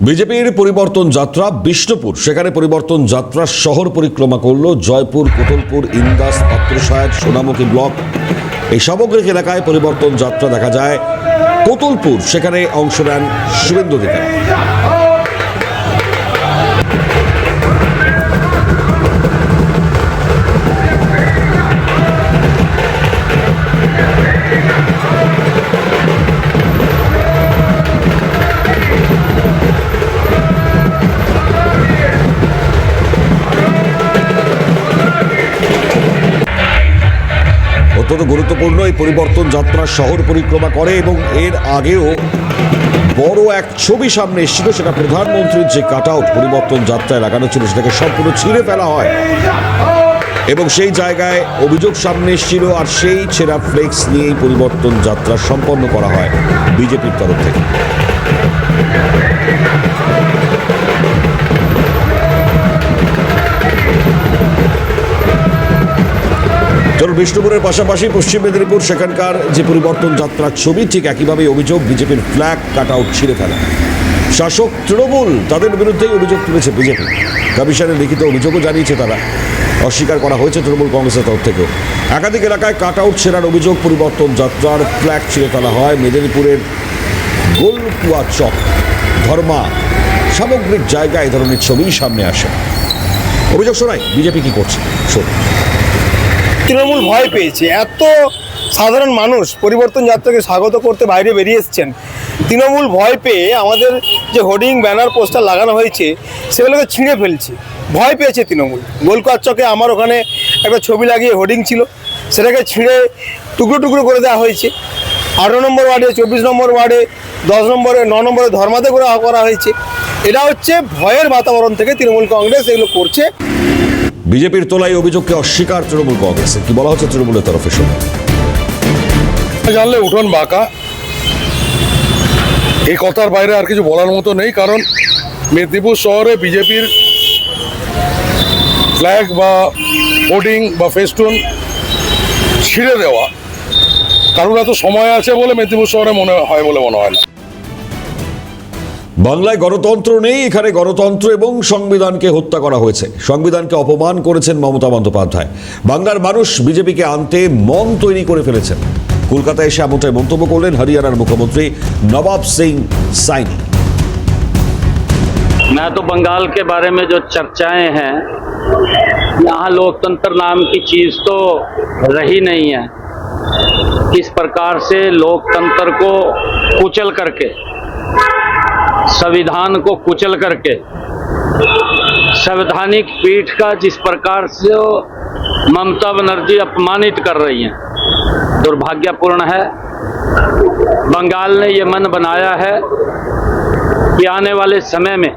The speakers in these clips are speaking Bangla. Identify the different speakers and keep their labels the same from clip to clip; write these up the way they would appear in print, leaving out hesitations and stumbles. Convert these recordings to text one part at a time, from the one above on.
Speaker 1: বিজেপির পরিবর্তন যাত্রা বিষ্ণুপুর, সেখানে পরিবর্তন যাত্রা শহর পরিক্রমা করল জয়পুর, কোটলপুর, ইন্দাস, পাত্রসাহেব, সোনামুখী ব্লক। এই সামগ্রিক এলাকায় পরিবর্তন যাত্রা দেখা যায় কোটলপুর, সেখানে অংশ নেন শুভেন্দু অধিকারী। অত্যন্ত গুরুত্বপূর্ণ এই পরিবর্তন যাত্রা শহর পরিক্রমা করে এবং এর আগেও বড় এক ছবি সামনে এসেছিল, সেটা প্রধানমন্ত্রীর যে কাট আউট পরিবর্তন যাত্রায় লাগানো ছিল সেটাকে সম্পূর্ণ ছিঁড়ে ফেলা হয় এবং সেই জায়গায় অভিযোগ সামনে এসেছিল, আর সেই ছেঁড়া ফ্লেক্স নিয়েই পরিবর্তন যাত্রা সম্পন্ন করা হয় বিজেপির তরফ থেকে। বিষ্ণুপুরের পাশাপাশি পশ্চিম মেদিনীপুর, সেখানকার যে পরিবর্তন যাত্রার ছবি, ঠিক একইভাবে অভিযোগ বিজেপির ফ্ল্যাগ কাট আউট ছিঁড়ে ফেলা। শাসক তৃণমূল, তাদের বিরুদ্ধেই অভিযোগ তুলেছে বিজেপি। কমিশনের লিখিত অভিযোগও জানিয়েছে তারা, অস্বীকার করা হয়েছে তৃণমূল কংগ্রেসের তরফ থেকেও। একাধিক এলাকায় কাট আউট ছেঁড়ার অভিযোগ, পরিবর্তন যাত্রার ফ্ল্যাগ ছিঁড়ে ফেলা হয়। মেদিনীপুরের গোলকুয়া চক, ধর্মা, সামগ্রিক জায়গায় এই ধরনের ছবি সামনে আসে। অভিযোগ শোনায় বিজেপি কি করছে শোন।
Speaker 2: তৃণমূল ভয় পেয়েছে, এত সাধারণ মানুষ পরিবর্তন যাত্রাকে স্বাগত করতে বাইরে বেরিয়ে এসছেন। তৃণমূল ভয় পেয়ে আমাদের যে হোর্ডিং, ব্যানার, পোস্টার লাগানো হয়েছে সেগুলোকে ছিঁড়ে ফেলছে। ভয় পেয়েছে তৃণমূল। গোলকুয়ার চকে আমার ওখানে একটা ছবি লাগিয়ে হোর্ডিং ছিল, সেটাকে ছিঁড়ে টুকরো টুকরো করে দেওয়া হয়েছে। 18 নম্বর ওয়ার্ডে, 24 নম্বর ওয়ার্ডে, 10 নম্বরে, 9 নম্বরে ধর্মাতে করা হয়েছে। এটা হচ্ছে ভয়ের বাতাবরণ থেকে তৃণমূল কংগ্রেস এগুলো করছে।
Speaker 1: বিজেপির তোলাই অভিযোগকে অস্বীকার তৃণমূল কংগ্রেসের। কি বলা হচ্ছে তৃণমূলের তরফে শুনে।
Speaker 3: জানলে উঠোন বাঁকা, এই কথার বাইরে আর কিছু বলার মতো নেই। কারণ মেদিনীপুর শহরে বিজেপির ফ্ল্যাগ বা হোর্ডিং বা ফেস্টুন ছিঁড়ে দেওয়া কারণ এত সময় আছে বলে মেদিনীপুর শহরে মনে হয় বলে মনে হয় না।
Speaker 1: বাংলায় গণতন্ত্র নেই, এখানে গণতন্ত্র এবং সংবিধানকে হত্যা করা হয়েছে। সংবিধানকে অপমান করেছেন মমতা বন্দ্যোপাধ্যায়। বাংলার মানুষ বিজেপিকে আনতে মন তৈরি করে ফেলেছেন। কলকাতায় এসে এমনটাই মন্তব্য করলেন হরিয়ানার মুখ্যমন্ত্রী নবাব সিং সাইনি।
Speaker 4: मैं तो बंगाल के बारे में जो चर्चाएं हैं, यहाँ लोकतंत्र नाम की चीज तो रही नहीं है। किस प्रकार से लोकतंत्र को कुचल करके, संविधान को कुचल करके, संवैधानिक पीठ का जिस प्रकार से ममता बनर्जी अपमानित कर रही हैं, दुर्भाग्यपूर्ण है। बंगाल ने ये मन बनाया है कि आने वाले समय में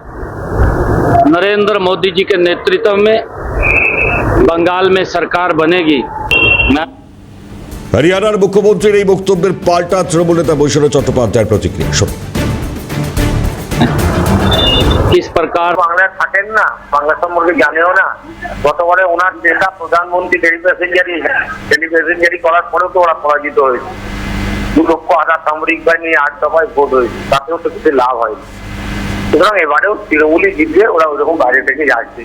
Speaker 4: नरेंद्र मोदी जी के नेतृत्व में बंगाल में सरकार बनेगी।
Speaker 1: হরিয়ানার মুখ্যমন্ত্রীর এই বক্তব্যের পাল্টা তৃণমূল নেতা বৈষ্ণব চট্টোপাধ্যায়ের প্রতিক্রিয়া।
Speaker 4: किस प्रकार
Speaker 5: বাংলায় থাকেন না, বাংলা সম্পর্কে জানেও না। গতবারে ওনার নেতা প্রধানমন্ত্রী টেলিপ্যাসেঞ্জারি করার পরেও তো ওরা পরাজিত হয়েছে। 2 লক্ষ আধা সামরিক বাহিনী 8 দফায় ভোট হয়েছে, তাতেও তো কিছু লাভ হয়নি। সুতরাং এবারেও তৃণমূলই জিতবে, ওরা ওরকম বাইরে থেকে যাচ্ছে।